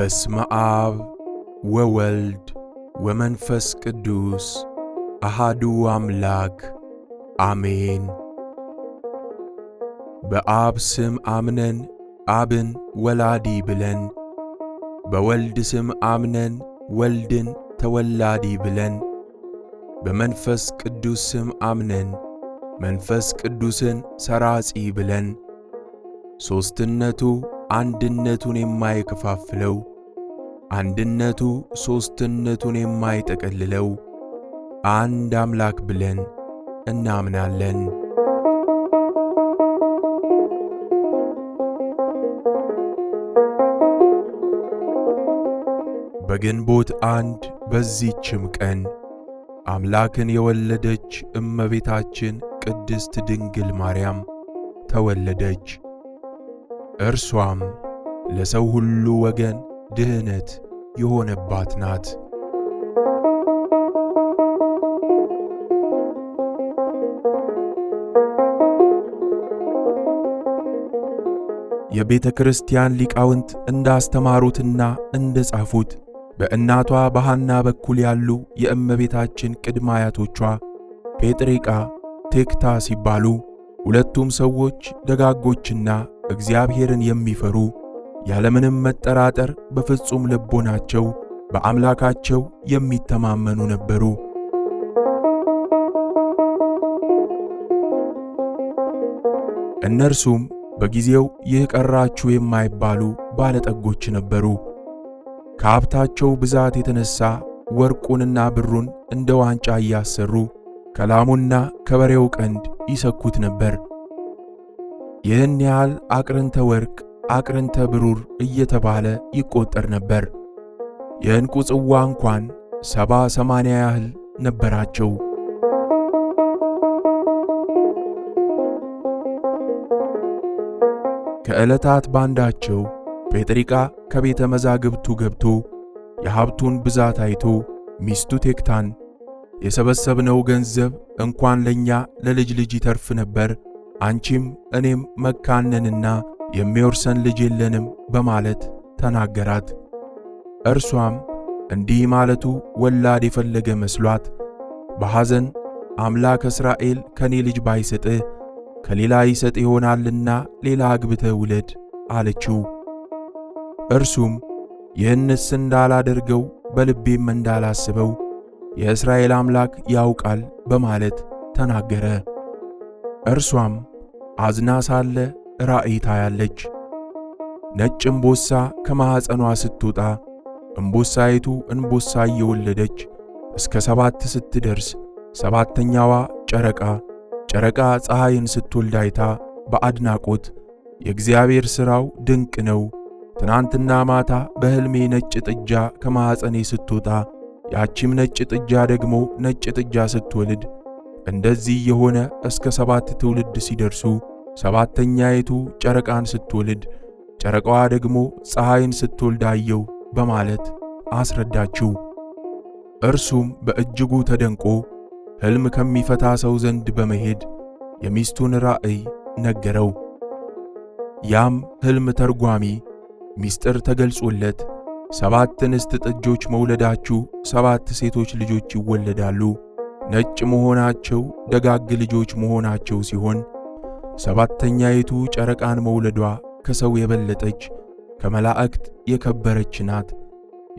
በስመ አብ ወወልድ ወመንፈስ ቅዱስ አሃዱ አምላክ አሜን። በአብ ስም አምነን አብን ወላዲ ብለን፣ በወልድ ስም አምነን ወልድን ተወላዲ ብለን፣ በመንፈስ ቅዱስ ስም አምነን መንፈስ ቅዱስን ሰራጺ ብለን፣ ሦስትነቱ አንድነቱን የማይከፋፍለው፣ አንድነቱ ሦስትነቱን የማይጠቀልለው አንድ አምላክ ብለን እናምናለን። በግንቦት አንድ በዚህችም ቀን አምላክን የወለደች እመቤታችን ቅድስት ድንግል ማርያም ተወለደች። እርሷም ለሰው ሁሉ ወገን ድህነት የሆነባት ናት። የቤተ ክርስቲያን ሊቃውንት እንዳስተማሩትና እንደጻፉት በእናቷ በሐና በኩል ያሉ የእመቤታችን ቅድመ አያቶቿ ጴጥርቃ፣ ቴክታ ሲባሉ ሁለቱም ሰዎች ደጋጎችና እግዚአብሔርን የሚፈሩ ያለምንም መጠራጠር በፍጹም ልቦናቸው በአምላካቸው የሚተማመኑ ነበሩ። እነርሱም በጊዜው ይህ ቀራችሁ የማይባሉ ባለጠጎች ነበሩ። ከሀብታቸው ብዛት የተነሳ ወርቁንና ብሩን እንደ ዋንጫ እያሰሩ ከላሙና ከበሬው ቀንድ ይሰኩት ነበር። ይህን ያህል አቅርንተ ወርቅ አቅርንተ ብሩር እየተባለ ይቆጠር ነበር። የዕንቁ ጽዋ እንኳን 70-80 ያህል ነበራቸው። ከዕለታት ባንዳቸው ጴጥርቃ ከቤተ መዛግብቱ ገብቶ የሀብቱን ብዛት አይቶ ሚስቱ ቴክታን የሰበሰብነው ገንዘብ እንኳን ለኛ ለልጅ ልጅ ይተርፍ ነበር፣ አንቺም እኔም መካነንና የሚወርሰን ልጅ የለንም በማለት ተናገራት። እርሷም እንዲህ ማለቱ ወላድ የፈለገ መስሏት በሐዘን አምላክ እስራኤል ከኔ ልጅ ባይሰጥህ ከሌላ ይሰጥ ይሆናልና ሌላ አግብተህ ውለድ አለችው። እርሱም ይህንስ እንዳላደርገው በልቤም እንዳላስበው የእስራኤል አምላክ ያውቃል በማለት ተናገረ። እርሷም አዝና ሳለ ራእይ ታያለች። ነጭ እምቦሳ ከማኅፀኗ ስትወጣ እምቦሳይቱ እንቦሳ እየወለደች እስከ 7 ስትደርስ ሰባተኛዋ ጨረቃ ፀሐይን ስትወልድ አይታ በአድናቆት የእግዚአብሔር ሥራው ድንቅ ነው፣ ትናንትና ማታ በሕልሜ ነጭ ጥጃ ከማኅፀኔ ስትወጣ ያቺም ነጭ ጥጃ ደግሞ ነጭ ጥጃ ስትወልድ እንደዚህ የሆነ እስከ 7 ትውልድ ሲደርሱ ሰባተኛይቱ ጨረቃን ስትወልድ ጨረቃዋ ደግሞ ፀሐይን ስትወልድ አየው በማለት አስረዳችው። እርሱም በእጅጉ ተደንቆ ሕልም ከሚፈታ ሰው ዘንድ በመሄድ የሚስቱን ራእይ ነገረው። ያም ሕልም ተርጓሚ ሚስጥር ተገልጾለት 7 እንስት ጥጆች መውለዳችሁ 7 ሴቶች ልጆች ይወለዳሉ፣ ነጭ መሆናቸው ደጋግ ልጆች መሆናቸው ሲሆን ሰባተኛይቱ ጨረቃን መውለዷ ከሰው የበለጠች ከመላእክት የከበረች ናት፣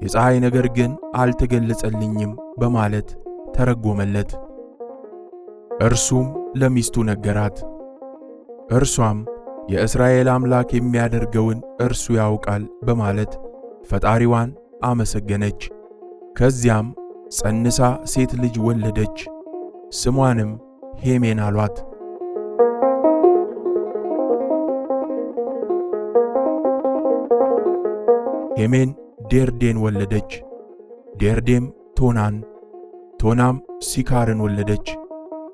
የፀሐይ ነገር ግን አልተገለጸልኝም በማለት ተረጎመለት። እርሱም ለሚስቱ ነገራት። እርሷም የእስራኤል አምላክ የሚያደርገውን እርሱ ያውቃል በማለት ፈጣሪዋን አመሰገነች። ከዚያም ጸንሳ ሴት ልጅ ወለደች። ስሟንም ሄሜን አሏት። ሄሜን ዴርዴን ወለደች። ዴርዴም ቶናም ሲካርን ወለደች።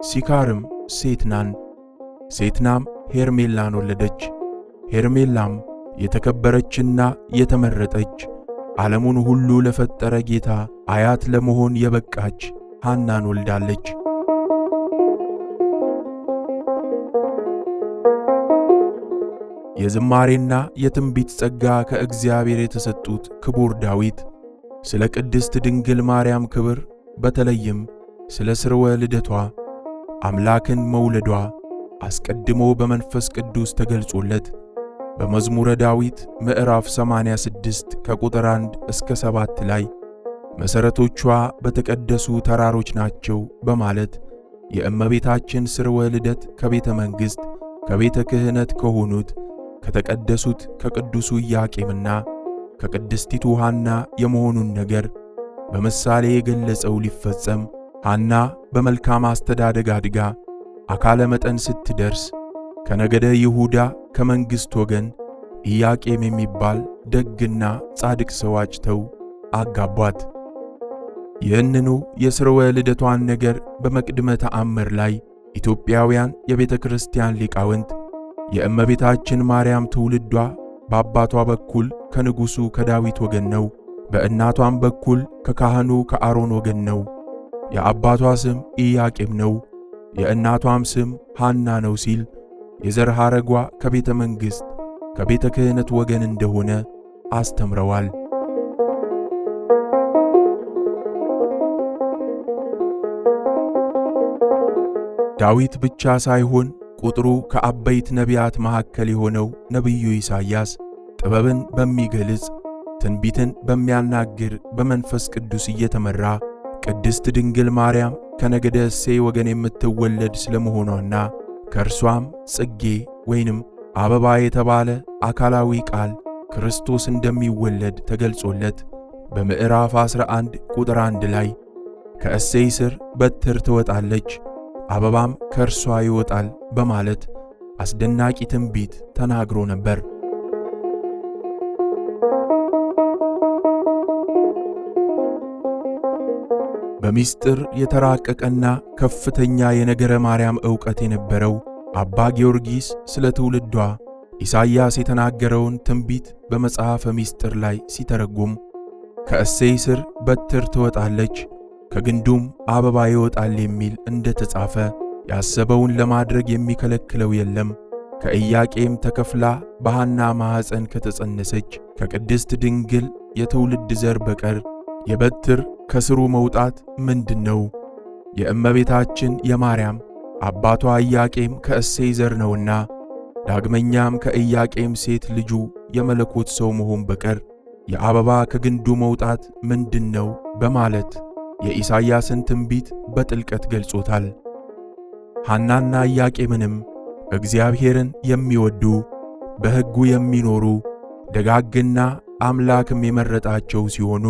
ሲካርም ሴትናም ሄርሜላን ወለደች። ሄርሜላም የተከበረችና የተመረጠች ዓለሙን ሁሉ ለፈጠረ ጌታ አያት ለመሆን የበቃች ሐናን ወልዳለች። የዝማሬና የትንቢት ጸጋ ከእግዚአብሔር የተሰጡት ክቡር ዳዊት ስለ ቅድስት ድንግል ማርያም ክብር በተለይም ስለ ስርወ ልደቷ አምላክን መውለዷ አስቀድሞ በመንፈስ ቅዱስ ተገልጾለት በመዝሙረ ዳዊት ምዕራፍ 86 ከቁጥር 1 እስከ 7 ላይ መሠረቶቿ በተቀደሱ ተራሮች ናቸው በማለት የእመቤታችን ስርወ ልደት ከቤተ መንግሥት ከቤተ ክህነት ከሆኑት ከተቀደሱት ከቅዱሱ ኢያቄምና ከቅድስቲቱ ሐና የመሆኑን ነገር በምሳሌ የገለጸው ሊፈጸም ሐና በመልካም አስተዳደግ አድጋ አካለ መጠን ስትደርስ ከነገደ ይሁዳ ከመንግሥት ወገን ኢያቄም የሚባል ደግና ጻድቅ ሰው አጭተው አጋቧት። ይህንኑ የስርወ ልደቷን ነገር በመቅድመ ተአምር ላይ ኢትዮጵያውያን የቤተ ክርስቲያን ሊቃውንት የእመቤታችን ማርያም ትውልዷ በአባቷ በኩል ከንጉሡ ከዳዊት ወገን ነው፣ በእናቷም በኩል ከካህኑ ከአሮን ወገን ነው። የአባቷ ስም ኢያቄም ነው፣ የእናቷም ስም ሐና ነው ሲል የዘር ሐረጓ ከቤተ መንግሥት ከቤተ ክህነት ወገን እንደሆነ አስተምረዋል። ዳዊት ብቻ ሳይሆን ቁጥሩ ከአበይት ነቢያት መካከል የሆነው ነቢዩ ኢሳይያስ ጥበብን በሚገልጽ ትንቢትን በሚያናግር በመንፈስ ቅዱስ እየተመራ ቅድስት ድንግል ማርያም ከነገደ እሴይ ወገን የምትወለድ ስለመሆኗና ከእርሷም ጽጌ ወይንም አበባ የተባለ አካላዊ ቃል ክርስቶስ እንደሚወለድ ተገልጾለት በምዕራፍ 11 ቁጥር 1 ላይ ከእሴይ ስር በትር ትወጣለች አበባም ከእርሷ ይወጣል በማለት አስደናቂ ትንቢት ተናግሮ ነበር። በሚስጥር የተራቀቀና ከፍተኛ የነገረ ማርያም ዕውቀት የነበረው አባ ጊዮርጊስ ስለ ትውልዷ ኢሳይያስ የተናገረውን ትንቢት በመጽሐፈ ሚስጥር ላይ ሲተረጉም ከእሴይ ስር በትር ትወጣለች ከግንዱም አበባ ይወጣል የሚል እንደተጻፈ ያሰበውን ለማድረግ የሚከለክለው የለም። ከኢያቄም ተከፍላ በሐና ማኅፀን ከተጸነሰች ከቅድስት ድንግል የትውልድ ዘር በቀር የበትር ከስሩ መውጣት ምንድነው? የእመቤታችን የማርያም አባቷ ኢያቄም ከእሴይ ዘር ነውና ዳግመኛም ከኢያቄም ሴት ልጁ የመለኮት ሰው መሆን በቀር የአበባ ከግንዱ መውጣት ምንድነው? በማለት የኢሳይያስን ትንቢት በጥልቀት ገልጾታል። ሐናና ኢያቄምንም እግዚአብሔርን የሚወዱ በሕጉ የሚኖሩ ደጋግና አምላክም የመረጣቸው ሲሆኑ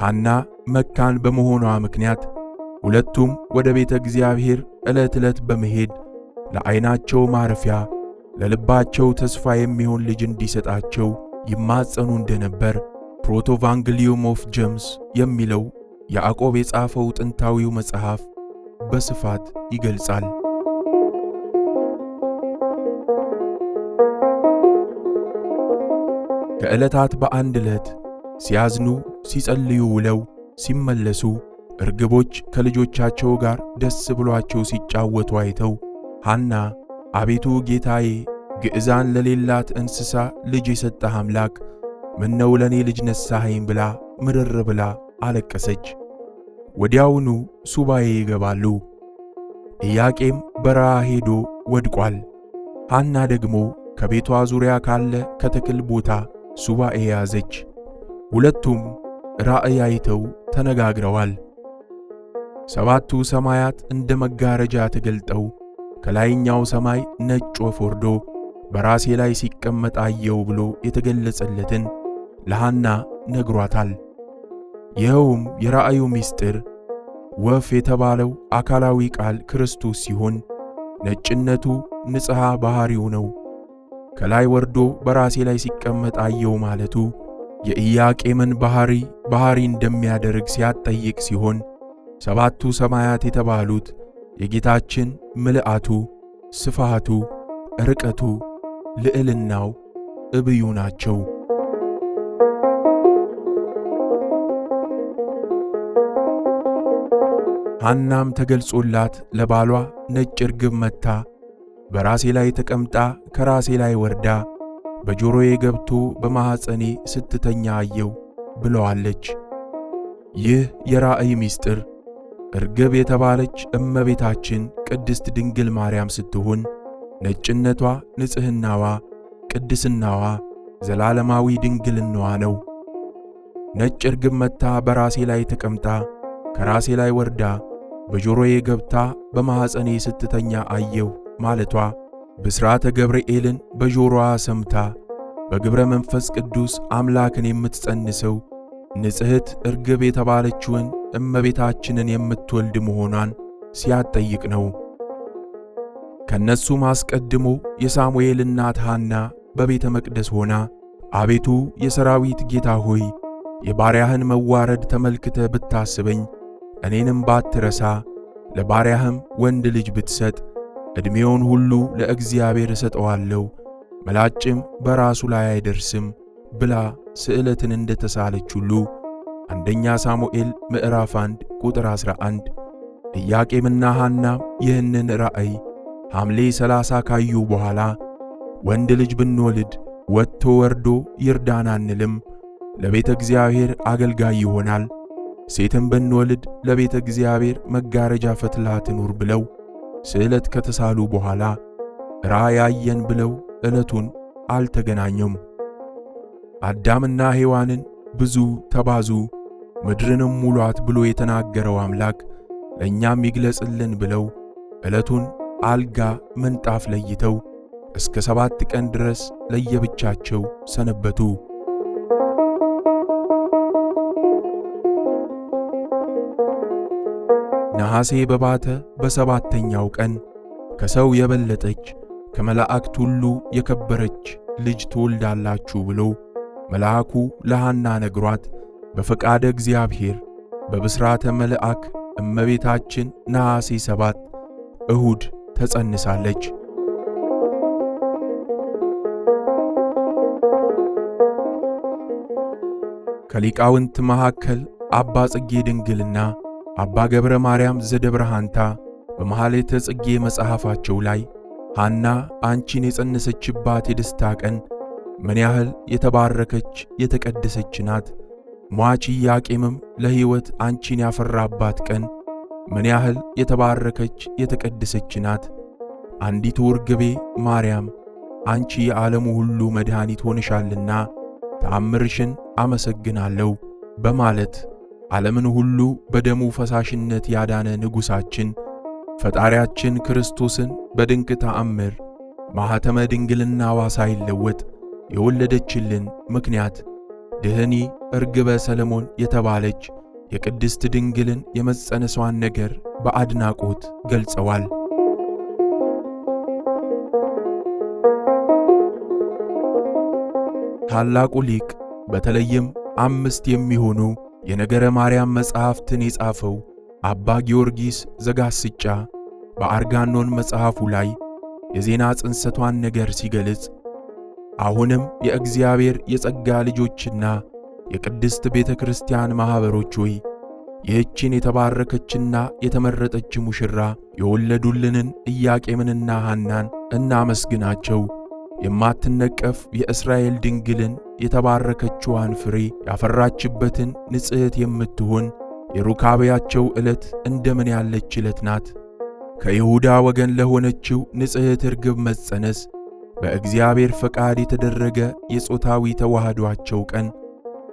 ሐና መካን በመሆኗ ምክንያት ሁለቱም ወደ ቤተ እግዚአብሔር ዕለት ዕለት በመሄድ ለዓይናቸው ማረፊያ ለልባቸው ተስፋ የሚሆን ልጅ እንዲሰጣቸው ይማጸኑ እንደነበር ፕሮቶቫንግሊዮም ኦፍ ጀምስ የሚለው ያዕቆብ የጻፈው ጥንታዊው መጽሐፍ በስፋት ይገልጻል። ከዕለታት በአንድ ዕለት ሲያዝኑ ሲጸልዩ ውለው ሲመለሱ እርግቦች ከልጆቻቸው ጋር ደስ ብሏቸው ሲጫወቱ አይተው ሐና አቤቱ ጌታዬ ግዕዛን ለሌላት እንስሳ ልጅ የሰጠህ አምላክ ምነው ለኔ ልጅ ነሳኸኝ ብላ ምርር ብላ አለቀሰች። ወዲያውኑ ሱባኤ ይገባሉ። ኢያቄም በረሃ ሄዶ ወድቋል። ሐና ደግሞ ከቤቷ ዙሪያ ካለ ከተክል ቦታ ሱባኤ ያዘች። ሁለቱም ራእይ አይተው ተነጋግረዋል። ሰባቱ ሰማያት እንደ መጋረጃ ተገልጠው ከላይኛው ሰማይ ነጭ ወፍ ወርዶ በራሴ ላይ ሲቀመጥ አየው ብሎ የተገለጸለትን ለሐና ነግሯታል። ይኸውም የራእዩ ምስጢር ወፍ የተባለው አካላዊ ቃል ክርስቶስ ሲሆን ነጭነቱ ንጽሐ ባሕሪው ነው። ከላይ ወርዶ በራሴ ላይ ሲቀመጥ አየው ማለቱ የኢያቄምን ባሕሪ እንደሚያደርግ ሲያጠይቅ ሲሆን ሰባቱ ሰማያት የተባሉት የጌታችን ምልአቱ፣ ስፋቱ፣ ርቀቱ፣ ልዕልናው እብዩ ናቸው። ሐናም ተገልጾላት ለባሏ ነጭ ርግብ መታ በራሴ ላይ ተቀምጣ ከራሴ ላይ ወርዳ በጆሮዬ ገብቶ በማኅፀኔ ስትተኛ አየው ብለዋለች። ይህ የራእይ ምስጢር እርግብ የተባለች እመቤታችን ቅድስት ድንግል ማርያም ስትሆን ነጭነቷ፣ ንጽሕናዋ፣ ቅድስናዋ፣ ዘላለማዊ ድንግልናዋ ነው። ነጭ እርግብ መጥታ በራሴ ላይ ተቀምጣ ከራሴ ላይ ወርዳ በጆሮዬ ገብታ በማኅፀኔ ስትተኛ አየሁ ማለቷ ብስራተ ገብርኤልን በጆሮዋ ሰምታ በግብረ መንፈስ ቅዱስ አምላክን የምትጸንሰው ንጽሕት እርግብ የተባለችውን እመቤታችንን የምትወልድ መሆኗን ሲያጠይቅ ነው። ከነሱም አስቀድሞ የሳሙኤል እናት ሐና በቤተ መቅደስ ሆና አቤቱ የሰራዊት ጌታ ሆይ የባሪያህን መዋረድ ተመልክተ ብታስበኝ እኔንም ባትረሳ ለባሪያህም ወንድ ልጅ ብትሰጥ ዕድሜውን ሁሉ ለእግዚአብሔር እሰጠዋለሁ፣ ምላጭም በራሱ ላይ አይደርስም ብላ ስዕለትን እንደተሳለች ሁሉ አንደኛ ሳሙኤል ምዕራፍ 1 ቁጥር 11 ኢያቄምና ሐናም ይህንን ራእይ ሐምሌ 30 ካዩ በኋላ ወንድ ልጅ ብንወልድ ወጥቶ ወርዶ ይርዳን አንልም፣ ለቤተ እግዚአብሔር አገልጋይ ይሆናል፣ ሴትም ብንወልድ ለቤተ እግዚአብሔር መጋረጃ ፈትላ ትኑር ብለው ስዕለት ከተሳሉ በኋላ ራእይ አየን ብለው ዕለቱን አልተገናኙም። አዳምና ሔዋንን ብዙ ተባዙ ምድርንም ሙሏት ብሎ የተናገረው አምላክ ለእኛም ይግለጽልን ብለው ዕለቱን አልጋ ምንጣፍ ለይተው እስከ 7 ቀን ድረስ ለየብቻቸው ሰነበቱ። ነሐሴ በባተ በሰባተኛው ቀን ከሰው የበለጠች ከመላእክት ሁሉ የከበረች ልጅ ትወልዳላችሁ ብሎ መልአኩ ለሐና ነግሯት በፈቃደ እግዚአብሔር በብስራተ መልአክ እመቤታችን ነሐሴ 7 እሁድ ተጸንሳለች። ከሊቃውንት መካከል አባ ጽጌ ድንግልና አባ ገብረ ማርያም ዘደብረሃንታ በመኃልየ ጽጌ መጽሐፋቸው ላይ ሐና አንቺን የጸነሰችባት የደስታ ቀን ምን ያህል የተባረከች የተቀደሰች ናት፣ ሟች ኢያቄምም ለሕይወት አንቺን ያፈራባት ቀን ምን ያህል የተባረከች የተቀደሰች ናት። አንዲቱ ርግቤ ማርያም አንቺ የዓለሙ ሁሉ መድኃኒት ሆነሻልና ተአምርሽን አመሰግናለሁ በማለት ዓለምን ሁሉ በደሙ ፈሳሽነት ያዳነ ንጉሣችን ፈጣሪያችን ክርስቶስን በድንቅ ተአምር ማኅተመ ድንግልናዋ ሳይለወጥ የወለደችልን ምክንያት ድህኒ እርግበ ሰለሞን የተባለች የቅድስት ድንግልን የመጸነሷን ነገር በአድናቆት ገልጸዋል። ታላቁ ሊቅ በተለይም 5 የሚሆኑ የነገረ ማርያም መጽሐፍትን የጻፈው አባ ጊዮርጊስ ዘጋስጫ በአርጋኖን መጽሐፉ ላይ የዜና ጽንሰቷን ነገር ሲገልጽ አሁንም የእግዚአብሔር የጸጋ ልጆችና የቅድስት ቤተ ክርስቲያን ማኅበሮች ሆይ ይህችን የተባረከችና የተመረጠች ሙሽራ የወለዱልንን ኢያቄምንና ሐናን እናመስግናቸው። የማትነቀፍ የእስራኤል ድንግልን የተባረከችዋን ፍሬ ያፈራችበትን ንጽሕት የምትሆን የሩካቤያቸው ዕለት እንደምን ያለች ዕለት ናት! ከይሁዳ ወገን ለሆነችው ንጽሕት ርግብ መጸነስ በእግዚአብሔር ፈቃድ የተደረገ የጾታዊ ተዋህዷቸው ቀን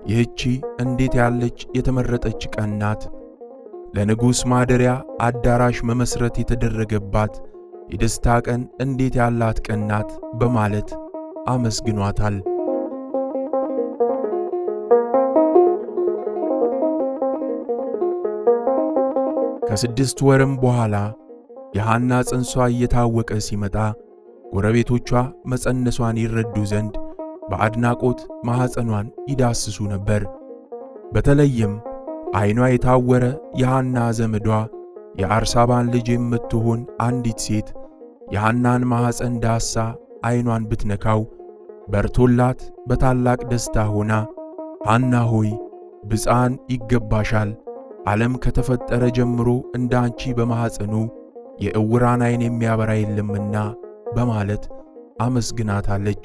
ይህቺ እንዴት ያለች የተመረጠች ቀን ናት! ለንጉሥ ማደሪያ አዳራሽ መመስረት የተደረገባት የደስታ ቀን እንዴት ያላት ቀን ናት በማለት አመስግኗታል። ከ6 ወርም በኋላ የሐና ጽንሷ እየታወቀ ሲመጣ ጎረቤቶቿ መጸነሷን ይረዱ ዘንድ በአድናቆት ማኅፀኗን ይዳስሱ ነበር። በተለይም ዓይኗ የታወረ የሐና ዘመዷ የአርሳባን ልጅ የምትሆን አንዲት ሴት የሐናን ማኅፀን ዳሳ ዓይኗን ብትነካው በርቶላት በታላቅ ደስታ ሆና ሐና ሆይ ብፅዓን ይገባሻል፣ ዓለም ከተፈጠረ ጀምሮ እንዳንቺ በማኅፀኑ የዕውራን ዓይን የሚያበራ የለምና በማለት አመስግናታለች።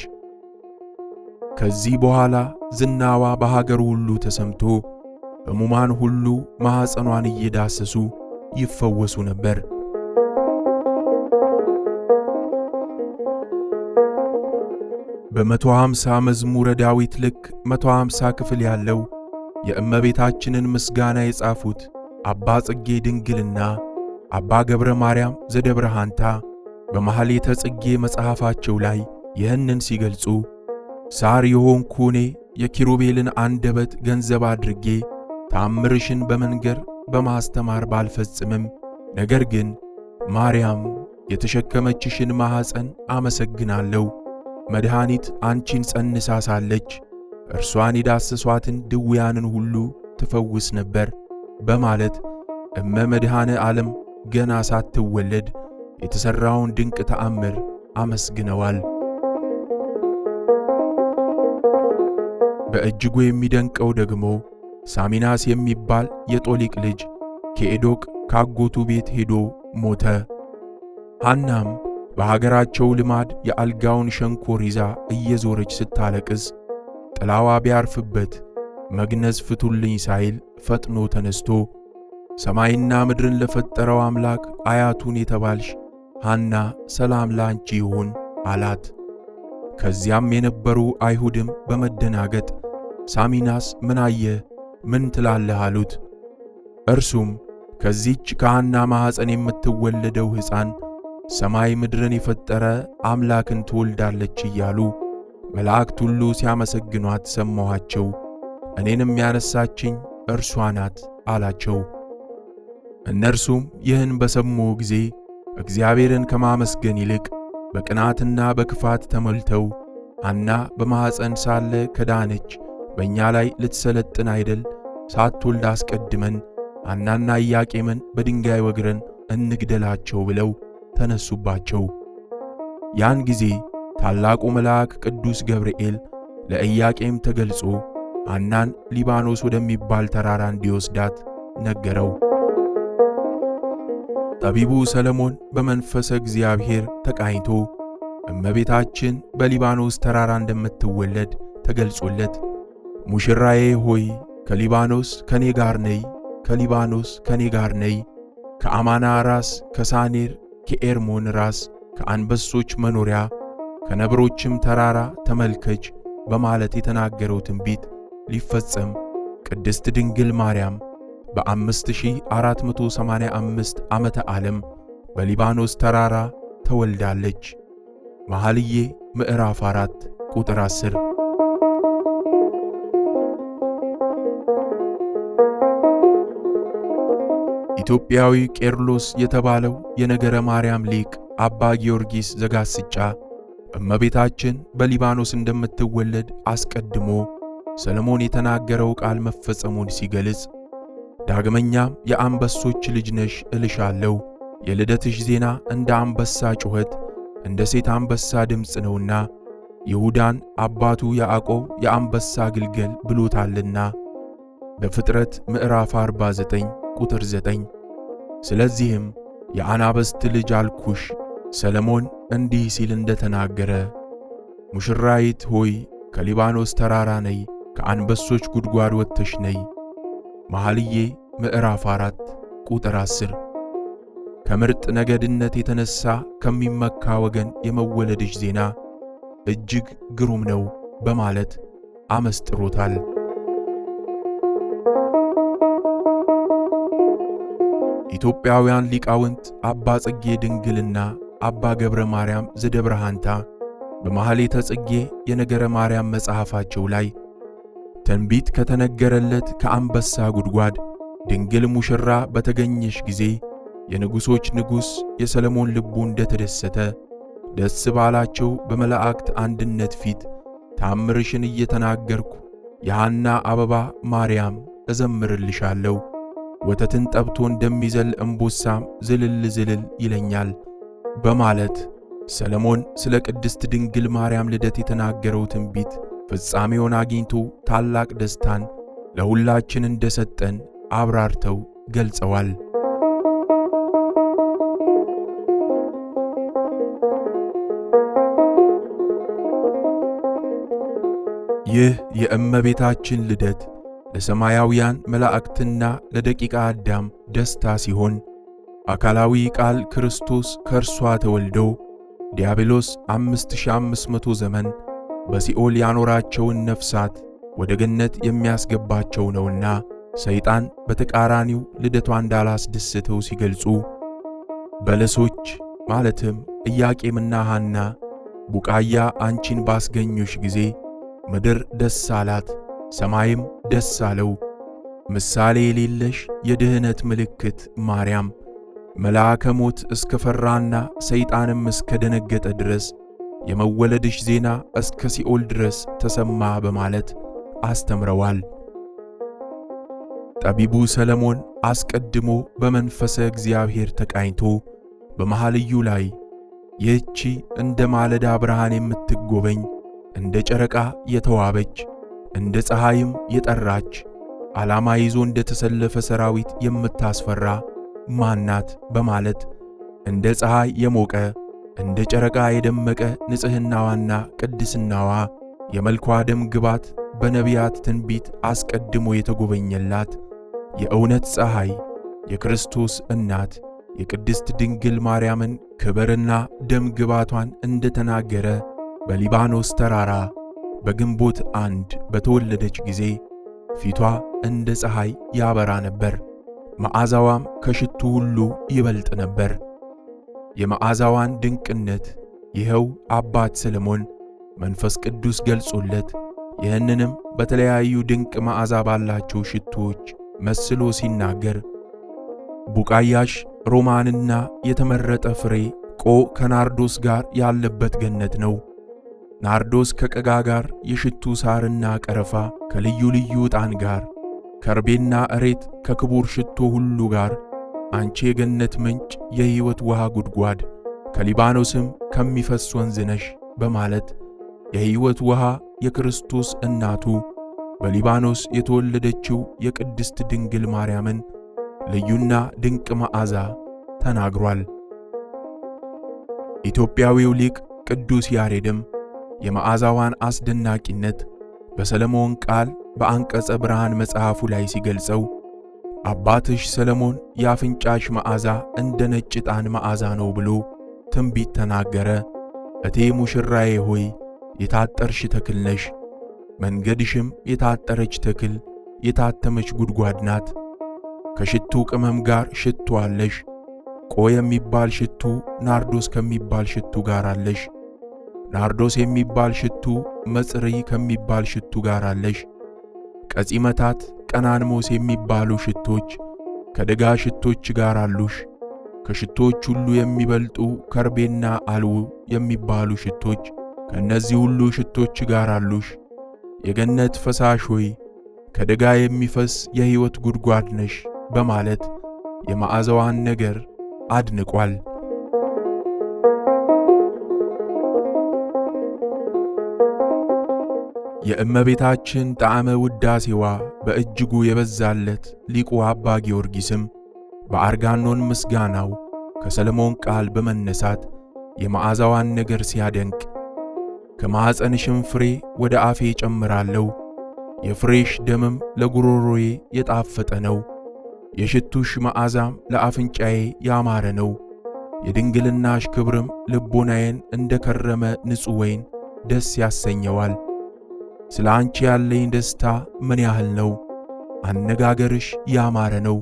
ከዚህ በኋላ ዝናዋ በሀገሩ ሁሉ ተሰምቶ ሕሙማን ሁሉ ማኅፀኗን እየዳሰሱ ይፈወሱ ነበር። በ150 መዝሙረ ዳዊት ልክ 150 ክፍል ያለው የእመቤታችንን ምስጋና የጻፉት አባ ጽጌ ድንግልና አባ ገብረ ማርያም ዘደብረ ሐንታ በማኅሌተ ጽጌ መጽሐፋቸው ላይ ይህንን ሲገልጹ ሳር የሆንኩ እኔ የኪሩቤልን አንደበት ገንዘብ አድርጌ ተአምርሽን በመንገር በማስተማር ባልፈጽምም፣ ነገር ግን ማርያም የተሸከመችሽን ማኅፀን አመሰግናለሁ። መድኃኒት አንቺን ጸንሳ ሳለች እርሷን የዳሰሷትን ድውያንን ሁሉ ትፈውስ ነበር በማለት እመ መድኃኔ ዓለም ገና ሳትወለድ የተሠራውን ድንቅ ተአምር አመስግነዋል። በእጅጉ የሚደንቀው ደግሞ ሳሚናስ የሚባል የጦሊቅ ልጅ ከኤዶቅ ካጎቱ ቤት ሄዶ ሞተ። ሐናም በሀገራቸው ልማድ የአልጋውን ሸንኮር ይዛ እየዞረች ስታለቅስ ጥላዋ ቢያርፍበት መግነዝ ፍቱልኝ ሳይል ፈጥኖ ተነስቶ ሰማይና ምድርን ለፈጠረው አምላክ አያቱን የተባልሽ ሐና ሰላም ላንቺ ይሁን አላት። ከዚያም የነበሩ አይሁድም በመደናገጥ ሳሚናስ ምን አየህ? ምን ትላለህ? አሉት። እርሱም ከዚች ከሐና ማኅፀን የምትወለደው ሕፃን ሰማይ ምድርን የፈጠረ አምላክን ትወልዳለች እያሉ መላእክት ሁሉ ሲያመሰግኗት ሰማኋቸው። እኔንም ያነሳችኝ እርሷ ናት አላቸው። እነርሱም ይህን በሰሙ ጊዜ እግዚአብሔርን ከማመስገን ይልቅ በቅናትና በክፋት ተሞልተው ሐና በማኅፀን ሳለ ከዳነች በእኛ ላይ ልትሰለጥን አይደል? ሳትወልድ አስቀድመን ሐናና ኢያቄምን በድንጋይ ወግረን እንግደላቸው ብለው ተነሱባቸው። ያን ጊዜ ታላቁ መልአክ ቅዱስ ገብርኤል ለኢያቄም ተገልጾ ሐናን ሊባኖስ ወደሚባል ተራራ እንዲወስዳት ነገረው። ጠቢቡ ሰለሞን በመንፈሰ እግዚአብሔር ተቃኝቶ እመቤታችን በሊባኖስ ተራራ እንደምትወለድ ተገልጾለት ሙሽራዬ ሆይ ከሊባኖስ ከኔ ጋር ነይ፣ ከሊባኖስ ከኔ ጋር ነይ፣ ከአማና ራስ ከሳኔር ከኤርሞን ራስ ከአንበሶች መኖሪያ ከነብሮችም ተራራ ተመልከች በማለት የተናገረው ትንቢት ሊፈጸም ቅድስት ድንግል ማርያም በ5485 ዓመተ ዓለም በሊባኖስ ተራራ ተወልዳለች። መኃልየ ምዕራፍ 4 ቁጥር 10። ኢትዮጵያዊ ቄርሎስ የተባለው የነገረ ማርያም ሊቅ አባ ጊዮርጊስ ዘጋስጫ እመቤታችን በሊባኖስ እንደምትወለድ አስቀድሞ ሰለሞን የተናገረው ቃል መፈጸሙን ሲገልጽ ዳግመኛም የአንበሶች ልጅ ነሽ እልሻለሁ፣ የልደትሽ ዜና እንደ አንበሳ ጩኸት እንደ ሴት አንበሳ ድምፅ ነውና ይሁዳን አባቱ ያዕቆብ የአንበሳ ግልገል ብሎታልና በፍጥረት ምዕራፍ 49 ቁጥር 9። ስለዚህም የአናብስት ልጅ አልኩሽ ሰለሞን እንዲህ ሲል እንደተናገረ ሙሽራይት ሆይ ከሊባኖስ ተራራ ነይ፣ ከአንበሶች ጉድጓድ ወጥተሽ ነይ። መኃልየ ምዕራፍ 4 ቁጥር 10። ከምርጥ ነገድነት የተነሳ ከሚመካ ወገን የመወለድሽ ዜና እጅግ ግሩም ነው በማለት አመስጥሮታል። ኢትዮጵያውያን ሊቃውንት አባ ጽጌ ድንግልና አባ ገብረ ማርያም ዘደብረ ሐንታ በማኅሌተ ጽጌ የነገረ ማርያም መጽሐፋቸው ላይ ትንቢት ከተነገረለት ከአንበሳ ጉድጓድ ድንግል ሙሽራ በተገኘሽ ጊዜ የንጉሶች ንጉሥ የሰለሞን ልቡ እንደተደሰተ ደስ ባላቸው በመላእክት አንድነት ፊት ታምርሽን እየተናገርኩ የሐና አበባ ማርያም እዘምርልሻለሁ፣ ወተትን ጠብቶ እንደሚዘል እምቦሳም ዝልል ዝልል ይለኛል በማለት ሰለሞን ስለ ቅድስት ድንግል ማርያም ልደት የተናገረው ትንቢት ፍጻሜውን አግኝቶ ታላቅ ደስታን ለሁላችን እንደሰጠን አብራርተው ገልጸዋል። ይህ የእመቤታችን ልደት ለሰማያውያን መላእክትና ለደቂቀ አዳም ደስታ ሲሆን አካላዊ ቃል ክርስቶስ ከእርሷ ተወልዶ ዲያብሎስ 5500 ዘመን በሲኦል ያኖራቸውን ነፍሳት ወደ ገነት የሚያስገባቸው ነውና ሰይጣን በተቃራኒው ልደቷ እንዳላስደሰተው ሲገልጹ በለሶች ማለትም ኢያቄምና ሐና ቡቃያ አንቺን ባስገኙሽ ጊዜ ምድር ደስ አላት፣ ሰማይም ደስ አለው። ምሳሌ የሌለሽ የድህነት ምልክት ማርያም መልአከ ሞት እስከ ፈራና ሰይጣንም እስከ ደነገጠ ድረስ የመወለድሽ ዜና እስከ ሲኦል ድረስ ተሰማ በማለት አስተምረዋል። ጠቢቡ ሰለሞን አስቀድሞ በመንፈሰ እግዚአብሔር ተቃኝቶ በመኃልዩ ላይ ይህቺ እንደ ማለዳ ብርሃን የምትጎበኝ እንደ ጨረቃ የተዋበች እንደ ፀሐይም የጠራች ዓላማ ይዞ እንደ ተሰለፈ ሰራዊት የምታስፈራ ማናት በማለት እንደ ፀሐይ የሞቀ እንደ ጨረቃ የደመቀ ንጽሕናዋና ቅድስናዋ የመልኳ ደም ግባት በነቢያት ትንቢት አስቀድሞ የተጎበኘላት የእውነት ፀሐይ የክርስቶስ እናት የቅድስት ድንግል ማርያምን ክብርና ደም ግባቷን እንደ ተናገረ በሊባኖስ ተራራ በግንቦት 1 በተወለደች ጊዜ ፊቷ እንደ ፀሐይ ያበራ ነበር፣ መዓዛዋም ከሽቱ ሁሉ ይበልጥ ነበር። የመዓዛዋን ድንቅነት ይኸው አባት ሰለሞን መንፈስ ቅዱስ ገልጾለት ይህንንም በተለያዩ ድንቅ መዓዛ ባላቸው ሽቶዎች መስሎ ሲናገር ቡቃያሽ ሮማንና የተመረጠ ፍሬ ቆ ከናርዶስ ጋር ያለበት ገነት ነው። ናርዶስ ከቀጋ ጋር፣ የሽቱ ሳርና ቀረፋ ከልዩ ልዩ ዕጣን ጋር፣ ከርቤና እሬት ከክቡር ሽቶ ሁሉ ጋር አንቺ የገነት ምንጭ የሕይወት ውሃ ጉድጓድ ከሊባኖስም ከሚፈስ ወንዝ ነሽ በማለት የሕይወት ውሃ የክርስቶስ እናቱ በሊባኖስ የተወለደችው የቅድስት ድንግል ማርያምን ልዩና ድንቅ መዓዛ ተናግሯል። ኢትዮጵያዊው ሊቅ ቅዱስ ያሬድም የመዓዛዋን አስደናቂነት በሰለሞን ቃል በአንቀጸ ብርሃን መጽሐፉ ላይ ሲገልጸው አባትሽ ሰለሞን የአፍንጫሽ መዓዛ እንደ ነጭ ዕጣን መዓዛ ነው ብሎ ትንቢት ተናገረ። እቴ ሙሽራዬ ሆይ የታጠርሽ ተክል ነሽ፣ መንገድሽም የታጠረች ተክል የታተመች ጉድጓድ ናት። ከሽቱ ቅመም ጋር ሽቱ አለሽ፣ ቆ የሚባል ሽቱ ናርዶስ ከሚባል ሽቱ ጋር አለሽ። ናርዶስ የሚባል ሽቱ መጽሪ ከሚባል ሽቱ ጋር አለሽ። ቀጺመታት ቀናንሞስ የሚባሉ ሽቶች ከደጋ ሽቶች ጋር አሉሽ። ከሽቶች ሁሉ የሚበልጡ ከርቤና አልው የሚባሉ ሽቶች ከእነዚህ ሁሉ ሽቶች ጋር አሉሽ። የገነት ፈሳሽ ሆይ ከደጋ የሚፈስ የሕይወት ጉድጓድ ነሽ በማለት የመዓዛዋን ነገር አድንቋል። የእመቤታችን ጣዕመ ውዳሴዋ በእጅጉ የበዛለት ሊቁ አባ ጊዮርጊስም በአርጋኖን ምስጋናው ከሰለሞን ቃል በመነሳት የመዓዛዋን ነገር ሲያደንቅ ከማኅፀንሽም ፍሬ ወደ አፌ ጨምራለሁ፣ የፍሬሽ ደምም ለጉሮሮዬ የጣፈጠ ነው፣ የሽቱሽ መዓዛም ለአፍንጫዬ ያማረ ነው፣ የድንግልናሽ ክብርም ልቦናዬን እንደ ከረመ ንጹሕ ወይን ደስ ያሰኘዋል። ስለ አንቺ ያለኝ ደስታ ምን ያህል ነው! አነጋገርሽ ያማረ ነው፣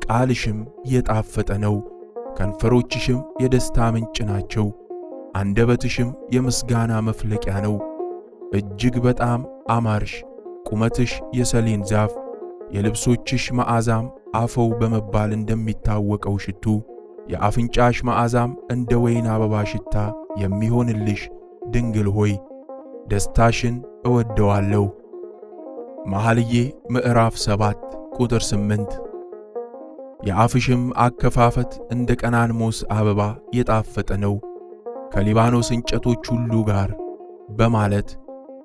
ቃልሽም የጣፈጠ ነው፣ ከንፈሮችሽም የደስታ ምንጭ ናቸው፣ አንደበትሽም የምስጋና መፍለቂያ ነው። እጅግ በጣም አማርሽ፣ ቁመትሽ የሰሌን ዛፍ፣ የልብሶችሽ መዓዛም አፈው በመባል እንደሚታወቀው ሽቱ፣ የአፍንጫሽ መዓዛም እንደ ወይን አበባ ሽታ የሚሆንልሽ ድንግል ሆይ ደስታሽን እወደዋለሁ። መኃልየ ምዕራፍ 7 ቁጥር 8 የአፍሽም አከፋፈት እንደ ቀናንሞስ አበባ የጣፈጠ ነው ከሊባኖስ እንጨቶች ሁሉ ጋር በማለት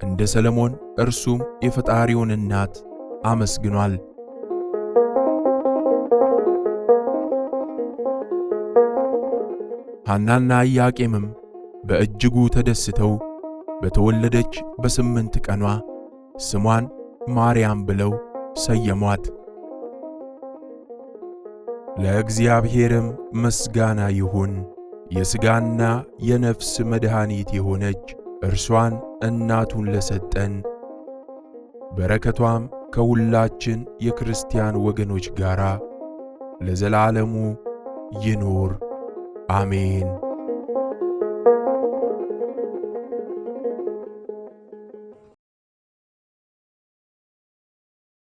እንደ ሰለሞን እርሱም የፈጣሪውን እናት አመስግኗል። ሐናና ኢያቄምም በእጅጉ ተደስተው በተወለደች በ8 ቀኗ ስሟን ማርያም ብለው ሰየሟት። ለእግዚአብሔርም ምስጋና ይሁን። የሥጋና የነፍስ መድኃኒት የሆነች እርሷን እናቱን ለሰጠን፣ በረከቷም ከሁላችን የክርስቲያን ወገኖች ጋር ለዘላለሙ ይኑር አሜን።